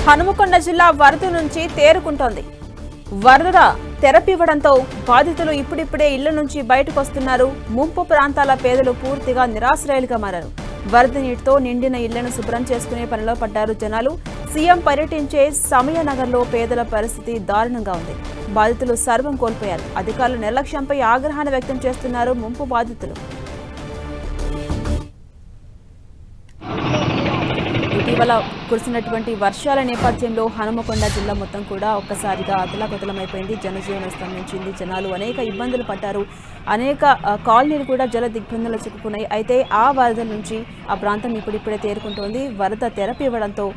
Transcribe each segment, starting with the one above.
హనుమకొండ జిల్లా వరద నుంచి తేరుకుంటోంది. వరద తెరపివ్వడంతో బాధితులు ఇప్పుడిప్పుడే ఇళ్ల నుంచి బయటకు వస్తున్నారు. ముంపు ప్రాంతాల పేదలు పూర్తిగా నిరాశ్రయాలుగా మారారు. వరద నీటితో నిండిన ఇళ్లను శుభ్రం చేసుకునే పనిలో పడ్డారు జనాలు. సీఎం పర్యటించే సమయనగర్లో పేదల పరిస్థితి దారుణంగా ఉంది. బాధితులు సర్వం కోల్పోయారు. అధికారుల నిర్లక్ష్యంపై ఆగ్రహాన్ని వ్యక్తం చేస్తున్నారు ముంపు బాధితులు. ఇటీవల కురిసినటువంటి వర్షాల నేపథ్యంలో హనుమకొండ జిల్లా మొత్తం కూడా ఒక్కసారిగా అతలాకుతలమైపోయింది. జనజీవనం స్తంభించింది. జనాలు అనేక ఇబ్బందులు పడ్డారు. అనేక కాలనీలు కూడా జల దిగ్బంధంలో చిక్కుకున్నాయి. అయితే ఆ వరద నుంచి ఆ ప్రాంతం ఇప్పుడిప్పుడే తేరుకుంటోంది. వరద తెరపివ్వడంతో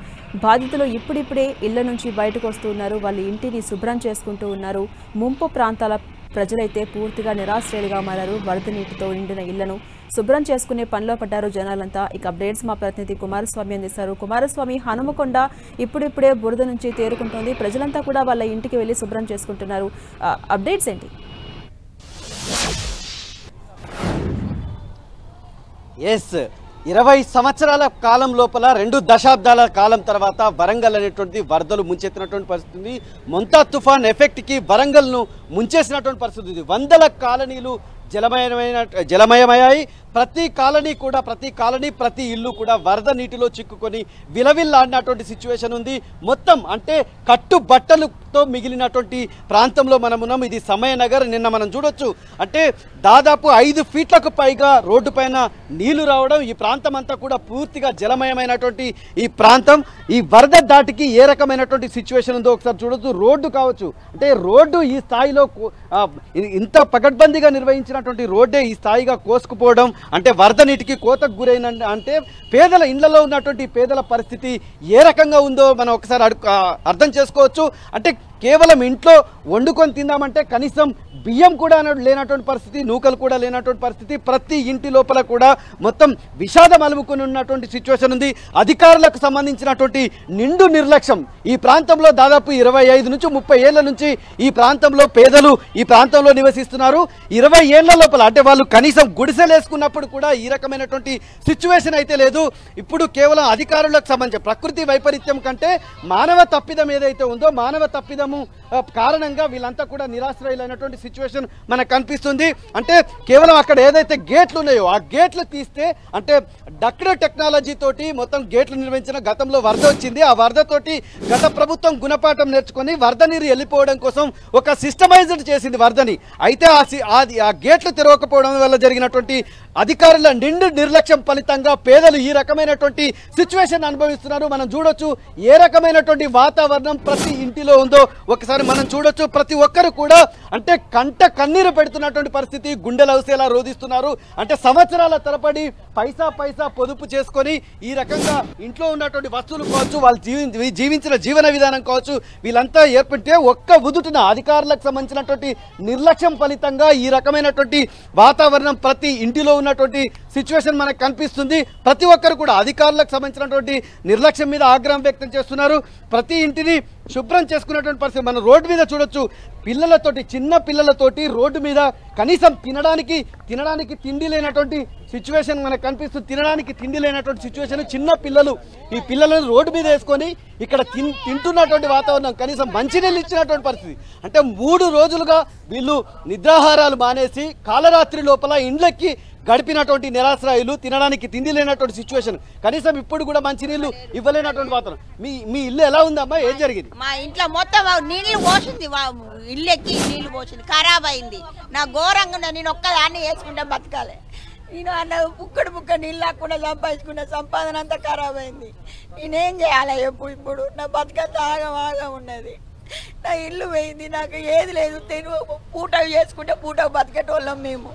బాధితులు ఇప్పుడిప్పుడే ఇళ్ల నుంచి బయటకు వస్తున్నారు. వాళ్ళ ఇంటిని శుభ్రం చేసుకుంటూ ఉన్నారు. ముంపు ప్రాంతాల ప్రజలైతే పూర్తిగా నిరాశ్రయాలుగా మారారు. వరద నీటితో నిండిన ఇళ్లను శుభ్రం చేసుకునే పనిలో పడ్డారు జనాలంతా. ఇక అప్డేట్స్ మా ప్రతినిధి కుమారస్వామి అందిస్తారు. కుమారస్వామి, హనుమకొండ ఇప్పుడిప్పుడే బురద నుంచి తేరుకుంటోంది. ప్రజలంతా కూడా వాళ్ళ ఇంటికి వెళ్లి శుభ్రం చేసుకుంటున్నారు. అప్డేట్స్ ఏంటి? ఎస్ 20 సంవత్సరాల కాలం లోపల 2 దశాబ్దాల కాలం తర్వాత వరంగల్ అనేటువంటి వరదలు ముంచెత్తినటువంటి పరిస్థితి ఉంది. మొంతా తుఫాన్ ఎఫెక్ట్కి వరంగల్ను ముంచేసినటువంటి పరిస్థితి ఉంది. వందల కాలనీలు జలమయమయ్యాయి. ప్రతి కాలనీ ప్రతి ఇల్లు కూడా వరద నీటిలో చిక్కుకొని విలవిల్లాడినటువంటి సిచ్యువేషన్ ఉంది. మొత్తం అంటే కట్టుబట్టలతో మిగిలినటువంటి ప్రాంతంలో మనం ఉన్నాం. ఇది సమయనగర్. నిన్న మనం చూడొచ్చు, అంటే దాదాపు 5 ఫీట్లకు పైగా రోడ్డు పైన నీళ్లు రావడం, ఈ ప్రాంతం అంతా కూడా పూర్తిగా జలమయమైనటువంటి ఈ ప్రాంతం. ఈ వరద దాటికి ఏ రకమైనటువంటి సిచ్యువేషన్ ఉందో ఒకసారి చూడొచ్చు. రోడ్డు కావచ్చు, అంటే రోడ్డు ఈ స్థాయిలో ఇంత పకడ్బందీగా నిర్వహించినటువంటి రోడ్డే ఈ స్థాయిగా కోసుకుపోవడం, అంటే వరద నీటికి కోతకు గురైన, అంటే పేదల ఇళ్లలో ఉన్నటువంటి పేదల పరిస్థితి ఏ రకంగా ఉందో మనం ఒకసారి అర్థం చేసుకోవచ్చు. అంటే కేవలం ఇంట్లో వండుకొని తిందామంటే కనీసం బియ్యం కూడా లేనటువంటి పరిస్థితి, నూకలు కూడా లేనటువంటి పరిస్థితి. ప్రతి ఇంటి లోపల కూడా మొత్తం విషాదం అలుముకొని ఉన్నటువంటి సిచ్యువేషన్ ఉంది. అధికారులకు సంబంధించినటువంటి నిండు నిర్లక్ష్యం. ఈ ప్రాంతంలో దాదాపు 25 నుంచి 30 ఏళ్ల నుంచి ఈ ప్రాంతంలో పేదలు ఈ ప్రాంతంలో నివసిస్తున్నారు. 20 ఏళ్ల లోపల అంటే వాళ్ళు కనీసం గుడిసెలేసుకున్నప్పుడు కూడా ఈ రకమైనటువంటి సిచ్యువేషన్ అయితే లేదు. ఇప్పుడు కేవలం అధికారులకు సంబంధించి ప్రకృతి వైపరీత్యం కంటే మానవ తప్పిదం ఏదైతే ఉందో, మానవ తప్పిదము కారణంగా వీళ్ళంతా కూడా నిరాశ్రయులైనటువంటి సిచ్యువేషన్ మనకు కనిపిస్తుంది. అంటే కేవలం అక్కడ ఏదైతే గేట్లు ఉన్నాయో ఆ గేట్లు తీస్తే, అంటే డక్డ్ టెక్నాలజీ తోటి మొత్తం గేట్లు నిర్మించిన గతంలో వరద వచ్చింది. ఆ వరదతోటి గత ప్రభుత్వం గుణపాఠం నేర్చుకొని వరద నీరు వెళ్ళిపోవడం కోసం ఒక సిస్టమైజ్డ్ చేసింది వరదని. అయితే ఆ గేట్లు తెరవకపోవడం వల్ల జరిగినటువంటి అధికారుల నిండు నిర్లక్ష్యం ఫలితంగా పేదలు ఈ రకమైనటువంటి సిచ్యువేషన్ అనుభవిస్తున్నారు. మనం చూడొచ్చు ఏ రకమైనటువంటి వాతావరణం ప్రతి ఇంటిలో ఉందో ఒకసారి మనం చూడొచ్చు. ప్రతి ఒక్కరు కూడా అంటే కంట కన్నీరు పెడుతున్నటువంటి పరిస్థితి. గుండెలు అవసేలా రోధిస్తున్నారు. అంటే సంవత్సరాల తరబడి పైసా పొదుపు చేసుకొని ఈ రకంగా ఇంట్లో ఉన్నటువంటి వస్తువులు కావచ్చు, వాళ్ళు జీవించిన జీవన విధానం కావచ్చు, వీళ్ళంతా ఏర్పడితే ఒక్క ఉదుటిన అధికారులకు సంబంధించినటువంటి నిర్లక్ష్యం ఫలితంగా ఈ రకమైనటువంటి వాతావరణం ప్రతి ఇంటిలో ఉన్నటువంటి సిచ్యువేషన్ మనకు కనిపిస్తుంది. ప్రతి ఒక్కరు కూడా అధికారులకు సంబంధించినటువంటి నిర్లక్ష్యం మీద ఆగ్రహం వ్యక్తం చేస్తున్నారు. ప్రతి ఇంటిని శుభ్రం చేసుకున్నటువంటి పరిస్థితి మనం రోడ్డు మీద చూడొచ్చు. పిల్లలతోటి, చిన్న పిల్లలతోటి రోడ్డు మీద కనీసం తినడానికి తిండి లేనటువంటి సిచ్యువేషన్ మనకు కనిపిస్తుంది. తినడానికి తిండి లేనటువంటి సిచ్యువేషన్. చిన్న పిల్లలు, ఈ పిల్లలను రోడ్డు మీద వేసుకొని ఇక్కడ తింటున్నటువంటి వాతావరణం, కనీసం మంచినీళ్ళు ఇచ్చినటువంటి పరిస్థితి. అంటే 3 రోజులుగా వీళ్ళు నిద్రాహారాలు మానేసి కాలరాత్రి లోపల ఇండ్లకి గడిపినటువంటి నిరాశ్రయులు, తినడానికి తిండి లేనటువంటి సిచ్యువేషన్. కనీసం ఇప్పుడు కూడా మంచినీళ్ళు ఇవ్వలేనటువంటి వాతావరణం. మీ ఇల్లు ఎలా ఉందమ్మా? ఏం జరిగింది? మా ఇంట్లో మొత్తం నీళ్లు పోసింది, ఇల్లు ఎక్కి నీళ్లు పోసింది, ఖరాబ్ అయింది. నా ఘోరంగా నేను ఒక్కదాన్ని వేసుకుంటే బతకాలి. నేను అన్న బుక్క నీళ్ళు లేకుండా సంపాదించుకున్న సంపాదన అంతా ఖరాబ్ అయింది. నేనేం చేయాలి ఇప్పుడు? నా బతకంత ఆగం ఉన్నది. నా ఇల్లు పోయింది, నాకు ఏది లేదు. పూట చేసుకుంటే పూట బతికేటోళ్ళం మేము.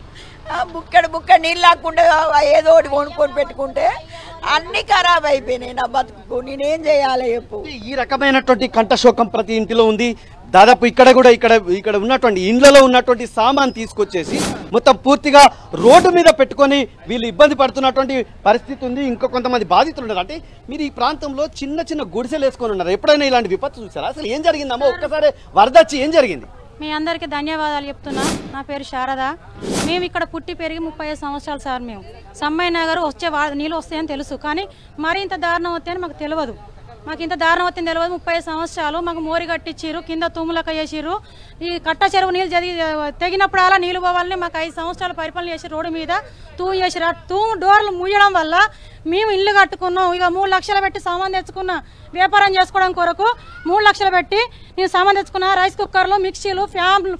బుక్క నీళ్ళు లేకుండా ఏదో ఒకటి కొనుక్కొని పెట్టుకుంటే అన్ని ఖరాబ్ అయిపోయినాయి నా బతుకు. నేనేం చేయాలి చెప్పు? ఈ రకమైనటువంటి కంఠశోకం ప్రతి ఇంటిలో ఉంది. దాదాపు ఇక్కడ ఉన్నటువంటి ఇండ్లలో ఉన్నటువంటి సామాన్ తీసుకొచ్చేసి మొత్తం పూర్తిగా రోడ్డు మీద పెట్టుకొని వీళ్ళు ఇబ్బంది పడుతున్నటువంటి పరిస్థితి ఉంది. ఇంకా కొంతమంది బాధితులు ఉన్నారు. అంటే మీరు ఈ ప్రాంతంలో చిన్న గుడిసెలు వేసుకొని ఉన్నారు. ఎప్పుడైనా ఇలాంటి విపత్తు చూసారా? అసలు ఏం జరిగిందమ్మా? ఒక్కసారి వరద వచ్చి ఏం జరిగింది? మీ అందరికీ ధన్యవాదాలు చెప్తున్నా. నా పేరు శారద. మేము ఇక్కడ పుట్టి పెరిగి 35 సంవత్సరాలు సార్. మేము సమ్మయ్య నగర్ నీళ్ళు వస్తాయని తెలుసు, కానీ మరింత దారుణం వస్తాయని మాకు తెలియదు. మాకు ఇంత దారుణం అవుతుంది తెలియదు. 30 సంవత్సరాలు మాకు మోరి కట్టించారు, కింద తూములక చేసిర్రు. ఈ కట్ట చెరువు నీళ్ళు తెగినప్పుడు అలా నీళ్ళు పోవాలని మాకు 5 సంవత్సరాలు పరిపాలన చేసి రోడ్డు మీద తూము చేసిరు. తూము డోర్లు మూయడం వల్ల మేము ఇల్లు కట్టుకున్నాం. ఇక 3 లక్షలు పెట్టి సామాన్ తెచ్చుకున్న, వ్యాపారం చేసుకోవడం కొరకు 3 లక్షలు పెట్టి నేను సామాన్ తెచ్చుకున్నా. రైస్ కుక్కర్లు, మిక్సీలు,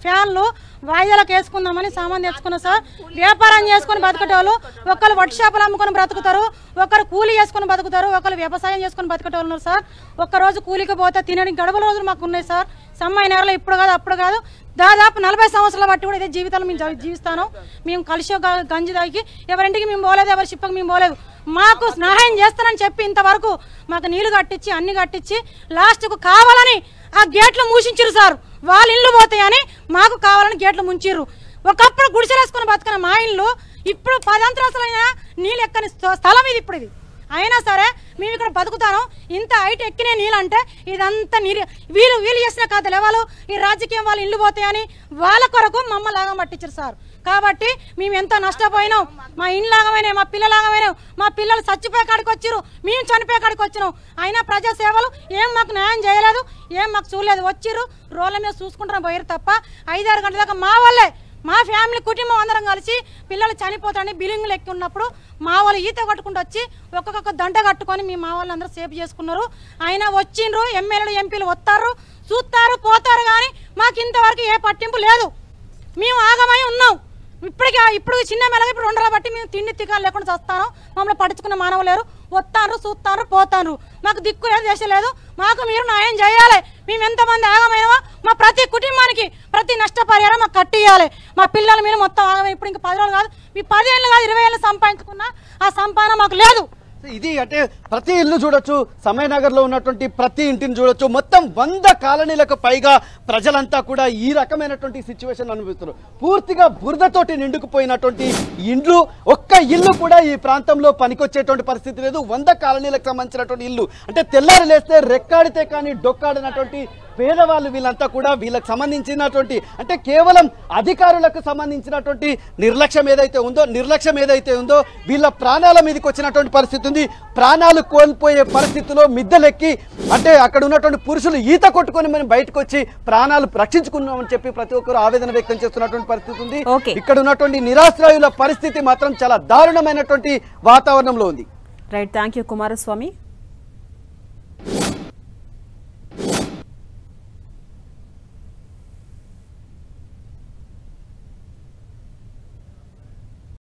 ఫ్యాన్లు వాయిదాలకు వేసుకుందామని సామాన్ తెచ్చుకున్నా సార్. వ్యాపారం చేసుకుని బతికేటోళ్ళు ఒకరు వడ్డీ షాపులు అమ్ముకొని బ్రతుకుతారు, ఒకరు కూలీ చేసుకుని బతుకుతారు, ఒకరు వ్యవసాయం చేసుకుని బతికేటోళ్ళు ఉన్నారు సార్. ఒక్కరోజు కూలికి పోతే తినడానికి గడప రోజులు మాకు ఉన్నాయి సార్. సమ్మాయి నెలలో ఇప్పుడు కాదు అప్పుడు కాదు, దాదాపు 40 సంవత్సరాల బట్టి కూడా ఇదే జీవితాలు మేము జీవిస్తాను. మేము కలిసి గంజి తాగి ఎవరింటికి మేము పోలేదు, ఎవరి షిప్పకి మేము పోలేదు. మాకు సహాయం చేస్తానని చెప్పి ఇంతవరకు మాకు నీళ్లు కట్టించి అన్ని కట్టించి లాస్ట్కు కావాలని ఆ గేట్లు మూసించారు సార్. వాళ్ళ ఇల్లు పోతాయని మాకు కావాలని గేట్లు ముంచిర్రు. ఒకప్పుడు గుడిసెలేసుకుని బతుకున్న మా ఇల్లు ఇప్పుడు 10 అంతరాలైనా నీళ్ళు ఎక్కని స్థలం ఇది. ఇప్పుడు ఇది అయినా సరే మేము ఇక్కడ బతుకుతాను. ఇంత హైట్ ఎక్కినే నీళ్ళు అంటే ఇదంతా నీళ్ళు వీళ్ళు చేసిన కథలు ఎవరు ఈ రాజకీయం వాళ్ళు ఇల్లు పోతాయని వాళ్ళ కొరకు మమ్మల్ని లాగా పట్టించారు సార్. కాబట్టి మేము ఎంత నష్టపోయినాం, మా ఇండ్లు లాగమైనా, మా పిల్లలు లాగమైనా, మా పిల్లలు చచ్చిపోయే కాడికి వచ్చారు, మేము చనిపోయే కాడికి వచ్చినాం. అయినా ప్రజాసేవలు ఏం మాకు న్యాయం చేయలేదు, ఏం మాకు చూడలేదు. వచ్చిర్రు రోడ్ల మీద చూసుకుంటారు పోయారు తప్ప 5-6 గంటల దాకా మా వాళ్ళే, మా ఫ్యామిలీ కుటుంబం అందరం కలిసి పిల్లలు చనిపోతారని బిల్లింగ్లు ఎక్కి ఉన్నప్పుడు మా వాళ్ళు ఈత కట్టుకుంటూ వచ్చి ఒక్కొక్క దండ కట్టుకొని మీ మా వాళ్ళందరూ సేఫ్ చేసుకున్నారు. అయినా వచ్చిండ్రు ఎమ్మెల్యేలు ఎంపీలు వస్తారు, చూస్తారు, పోతారు. కానీ మాకు ఇంతవరకు ఏ పట్టింపు లేదు. మేము ఆగమై ఉన్నాం. ఇప్పుడు చిన్న మెలగ ఇప్పుడు 2 బట్టి మేము తిండి తికాలు లేకుండా వస్తాను. మమ్మల్ని పట్టించుకున్న మానవ లేరు. వస్తారు, చూస్తారు, పోతారు. మాకు దిక్కు లేదు, దేశం లేదు. మాకు మీరు న్యాయం చేయాలి. మేము ఎంతమంది ఆగమైనవో మా ప్రతి కుటుంబానికి ప్రతి నష్టపరిహారం మాకు కట్టియాలి. మా పిల్లలు మీరు మొత్తం ఆగమై ఇప్పుడు ఇంకా 10 రోజులు కాదు, మీ 10 ఏళ్ళు కాదు 20 ఏళ్ళు సంపాదించుకున్నా ఆ సంపాదన మాకు లేదు. ఇది అంటే ప్రతి ఇల్లు చూడొచ్చు, సమయనగర్ లో ఉన్నటువంటి ప్రతి ఇంటిని చూడొచ్చు. మొత్తం 100 కాలనీలకు పైగా ప్రజలంతా కూడా ఈ రకమైనటువంటి సిచ్యువేషన్ అనుభవిస్తున్నారు. పూర్తిగా బురదతోటి నిండుకుపోయినటువంటి ఇండ్లు, ఒక్క ఇల్లు కూడా ఈ ప్రాంతంలో పనికొచ్చేటువంటి పరిస్థితి లేదు. 100 కాలనీలకు సంబంధించినటువంటి ఇల్లు అంటే తెల్లారి లేస్తే రెక్కాడితే కానీ డొక్కాడినటువంటి పేదవాళ్ళు వీళ్ళంతా కూడా వీళ్ళకి సంబంధించినటువంటి అంటే కేవలం అధికారులకు సంబంధించినటువంటి నిర్లక్ష్యం ఏదైతే ఉందో వీళ్ళ ప్రాణాల మీదకి వచ్చినటువంటి పరిస్థితి ఉంది. ప్రాణాలు కోల్పోయే పరిస్థితిలో మిద్దెలెక్కి అంటే అక్కడ ఉన్నటువంటి పురుషులు ఈత కొట్టుకొని మనం బయటకు వచ్చి ప్రాణాలు రక్షించుకున్నామని చెప్పి ప్రతి ఒక్కరు ఆవేదన వ్యక్తం చేస్తున్నటువంటి పరిస్థితి ఉంది. ఇక్కడ ఉన్నటువంటి నిరాశ్రయుల పరిస్థితి మాత్రం చాలా దారుణమైనటువంటి వాతావరణంలో ఉంది. Right, thank you Kumaraswamy.